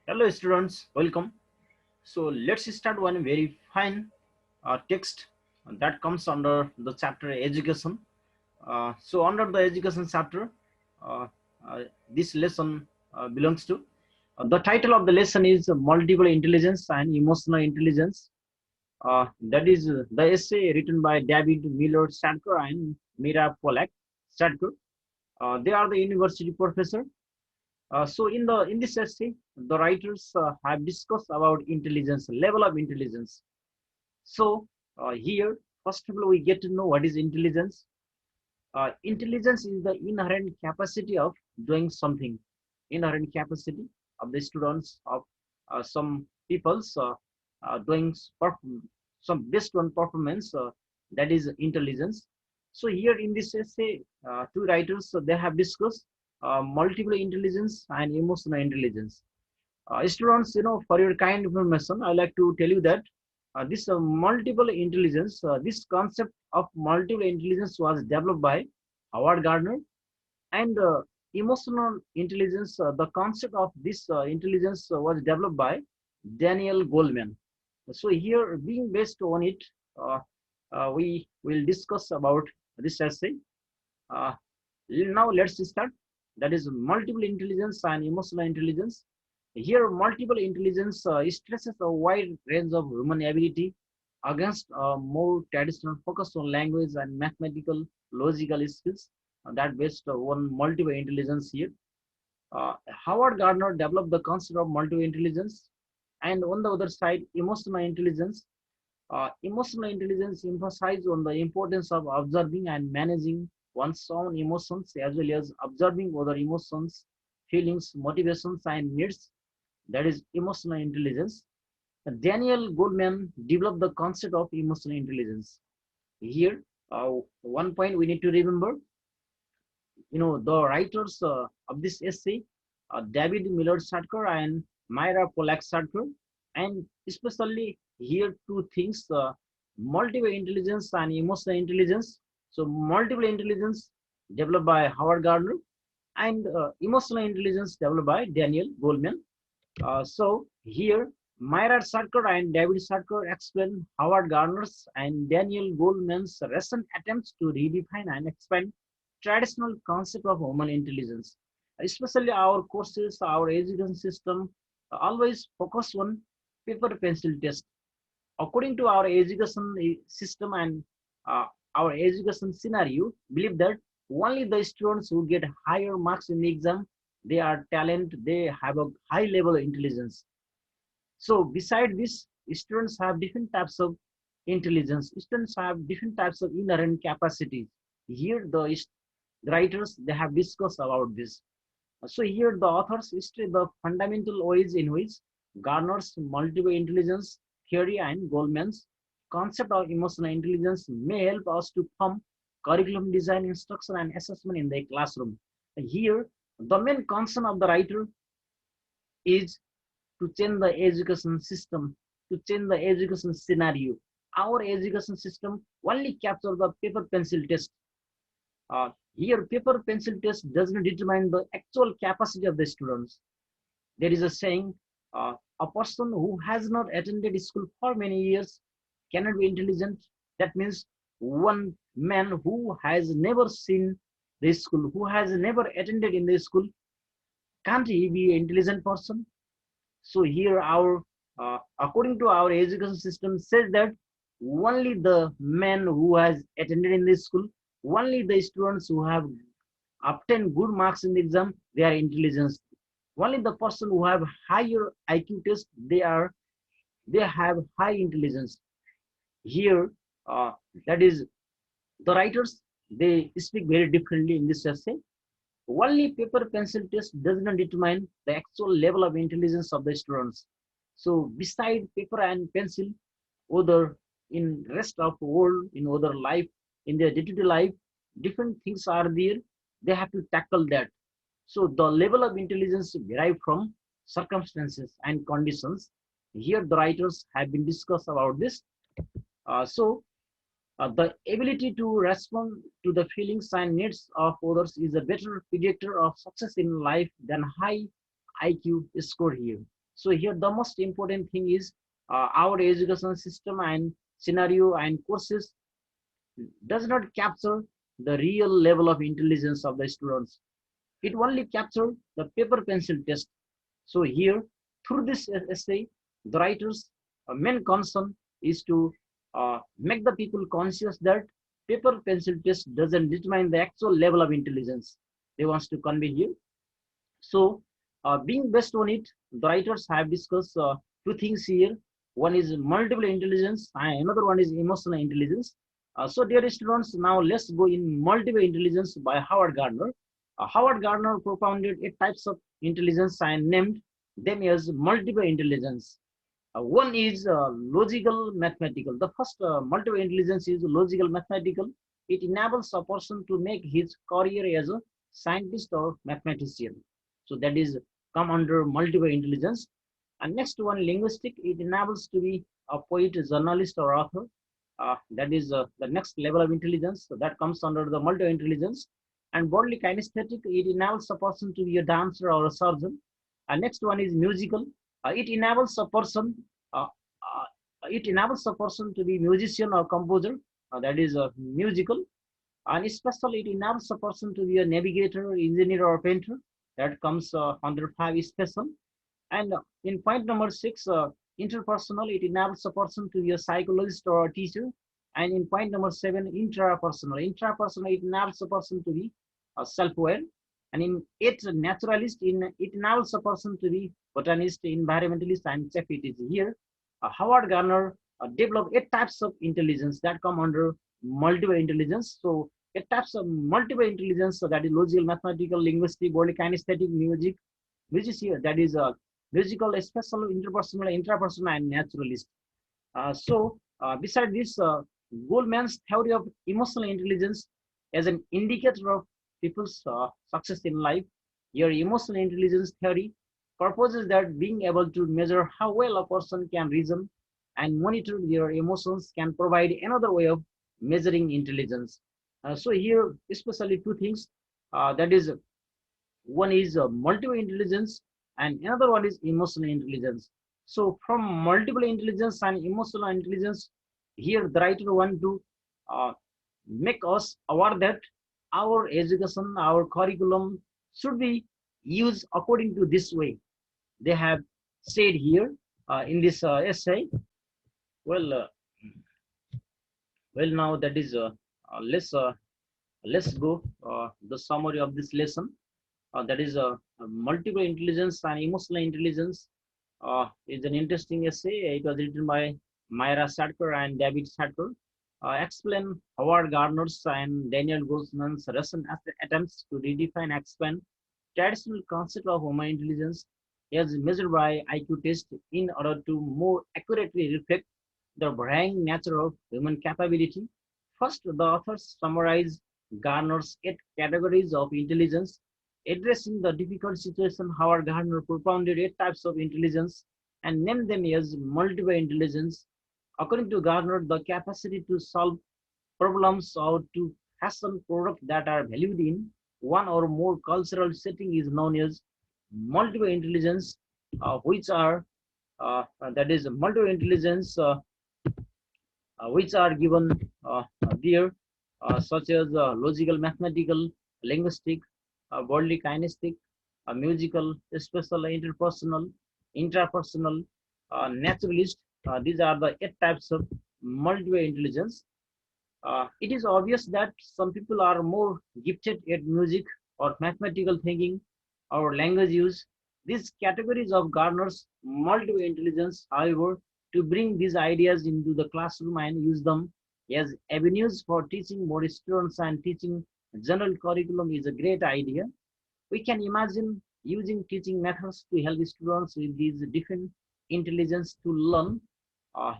Hello students, welcome. So let's start one very fine text that comes under the chapter education. So under the education chapter, uh, this lesson belongs to. The title of the lesson is multiple intelligence and emotional intelligence. That is the essay written by David Miller Sadker and Myra Pollack Sadker. They are the university professor. So in this essay, the writers have discussed about intelligence, level of intelligence. So here, first of all, we get to know what is intelligence. Intelligence is the inherent capacity of doing something, inherent capacity of the students of some people's doing some based on performance. That is intelligence. So here in this essay, two writers they have discussed multiple intelligence and emotional intelligence. Students, for your kind information, I like to tell you that this multiple intelligence, this concept of multiple intelligence was developed by Howard Gardner, and emotional intelligence, the concept of this intelligence was developed by Daniel Goleman. So here, being based on it, uh, we will discuss about this essay. Uh, Now let's start. That is multiple intelligence and emotional intelligence. Here, multiple intelligence stresses a wide range of human ability against a more traditional focus on language and mathematical logical skills that based on multiple intelligence here. Howard Gardner developed the concept of multiple intelligence, and on the other side, emotional intelligence. Emotional intelligence emphasizes on the importance of observing and managing one's own emotions as well as observing other emotions, feelings, motivations, and needs. That is emotional intelligence. Daniel Goldman developed the concept of emotional intelligence. Here, one point we need to remember, the writers of this essay, David Miller Sadker and Myra Pollack Sadker, and especially here two things, multiple intelligence and emotional intelligence. So multiple intelligence developed by Howard Gardner and emotional intelligence developed by Daniel Goleman. So here, Myra Sadker and David Sadker explain Howard Gardner's and Daniel Goleman's recent attempts to redefine and expand traditional concept of human intelligence. Especially our courses, our education system always focus on paper pencil test. According to our education system and uh, our education scenario, believe that only the students who get higher marks in the exam, they are talent, they have a high level of intelligence. So beside this, students have different types of intelligence. Students have different types of inherent capacities. Here the writers they have discussed about this. So here the authors illustrate the fundamental ways in which Gardner's multiple intelligence theory and Goldman's concept of emotional intelligence may help us to form curriculum design, instruction, and assessment in the classroom. Here, the main concern of the writer is to change the education system, to change the education scenario. Our education system only captures the paper pencil test. Here, paper pencil test does not determine the actual capacity of the students. There is a saying, a person who has not attended school for many years cannot be intelligent. That means one man who has never seen the school, who has never attended in the school, can't he be an intelligent person? So here according to our education system says that only the men who has attended in the school, only the students who have obtained good marks in the exam, they are intelligent. Only the person who have higher IQ test, they have high intelligence. Here, uh, that is the writers they speak very differently in this essay. Only paper pencil test does not determine the actual level of intelligence of the students. So beside paper and pencil, other in rest of world, in other life, in their day-to-day life, different things are there. They have to tackle that. So the level of intelligence derive from circumstances and conditions. Here the writers have been discussed about this. So the ability to respond to the feelings and needs of others is a better predictor of success in life than high IQ score here. So here the most important thing is our education system and scenario and courses does not capture the real level of intelligence of the students. It only captures the paper pencil test. So here, through this essay, the writer's main concern is to make the people conscious that paper pencil test doesn't determine the actual level of intelligence they wants to convey here. So, being based on it, the writers have discussed two things here. One is multiple intelligence, and another one is emotional intelligence. So, dear students, now let's go in multiple intelligence by Howard Gardner. Howard Gardner propounded eight types of intelligence and named them as multiple intelligence. One is logical mathematical. The first multiple intelligence is logical mathematical. It enables a person to make his career as a scientist or mathematician. So that is come under multiple intelligence. And next one, linguistic. It enables to be a poet, journalist, or author. That is the next level of intelligence. So that comes under the multiple intelligence. And bodily kinesthetic. It enables a person to be a dancer or a surgeon. Next one is musical. It enables a person. Uh, it enables a person to be musician or composer. That is musical. And especially it enables a person to be a navigator, engineer, or painter. That comes under 5 special. And in point number 6, interpersonal, it enables a person to be a psychologist or a teacher. And in point number 7, intrapersonal. Intrapersonal, it enables a person to be self-aware. And in 8, naturalist, it enables a person to be botanist, environmentalist, and chef. It is here. Howard Gardner developed 8 types of intelligence that come under multiple intelligence. So 8 types of multiple intelligence, so that is logical, mathematical, linguistic, bodily kinesthetic, music here, that is musical, special, interpersonal, intrapersonal, and naturalist. Beside this, Goldman's theory of emotional intelligence as an indicator of people's success in life. Your emotional intelligence theory proposes that being able to measure how well a person can reason and monitor their emotions can provide another way of measuring intelligence. So here, especially two things. That is, one is multiple intelligence and another one is emotional intelligence. So from multiple intelligence and emotional intelligence, here the writer want to uh, make us aware that our education, our curriculum should be used according to this way. They have said here in this essay. Well, now that is let's go the summary of this lesson. That is multiple intelligence and emotional intelligence is an interesting essay. It was written by Myra Sadker and David Sadker. Explain Howard Gardner's and Daniel Goleman's recent attempts to redefine and expand traditional concept of human intelligence as measured by IQ test in order to more accurately reflect the varying nature of human capability. First, the authors summarize Gardner's 8 categories of intelligence. Addressing the difficult situation, Howard Gardner propounded 8 types of intelligence and named them as multiple intelligence. According to Gardner, the capacity to solve problems or to fashion products that are valued in one or more cultural setting is known as multiple intelligence, which are that is multiple intelligence which are given there, such as logical, mathematical, linguistic, bodily kinesthetic, musical, special, interpersonal, intrapersonal, naturalist. These are the 8 types of multiple intelligence. It is obvious that some people are more gifted at music or mathematical thinking or language use. These categories of Gardner's multiple intelligence, however, to bring these ideas into the classroom and use them as avenues for teaching more students and teaching general curriculum is a great idea. We can imagine using teaching methods to help students with these different intelligence to learn.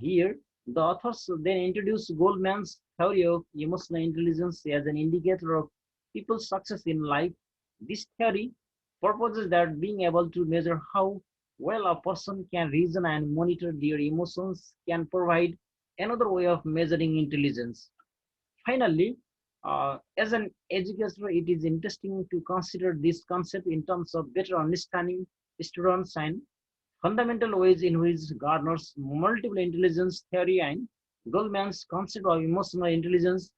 Here, the authors then introduce Goldman's theory of emotional intelligence as an indicator of people's success in life. This theory proposes that being able to measure how well a person can reason and monitor their emotions can provide another way of measuring intelligence. Finally, as an educator, it is interesting to consider this concept in terms of better understanding students and fundamental ways in which Gardner's multiple intelligence theory and Goldman's concept of emotional intelligence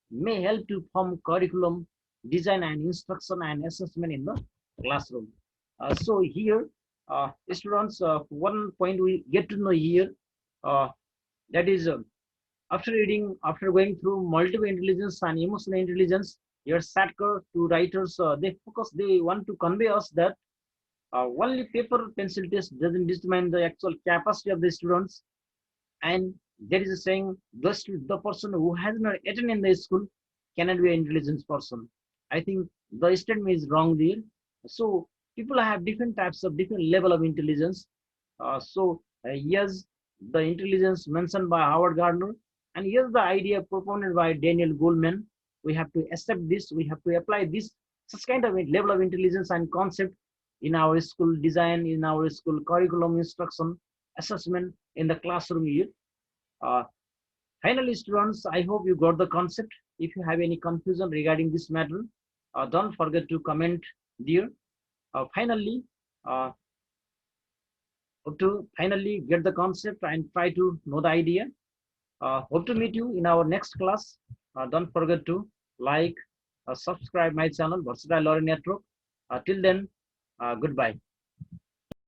may help to form curriculum, design and instruction and assessment in the classroom. So here, students, one point we get to know here, uh, that is after going through multiple intelligence and emotional intelligence, your Sadker to writers, they want to convey us that only paper pencil test doesn't determine the actual capacity of the students, and there is a saying, the person who has not attended in the school cannot be an intelligent person. I think the statement is wrong there. So people have different types of different level of intelligence. Yes, the intelligence mentioned by Howard Gardner, and here's the idea propounded by Daniel Goleman. We have to accept this. We have to apply this such kind of a level of intelligence and concept in our school design, in our school curriculum, instruction, assessment in the classroom year. Uh, Finally, students, I hope you got the concept. If you have any confusion regarding this matter, don't forget to comment there. Finally, uh, hope to finally get the concept and try to know the idea. Hope to meet you in our next class. Don't forget to like, subscribe my channel, Versatile Learning Network. Till then, goodbye.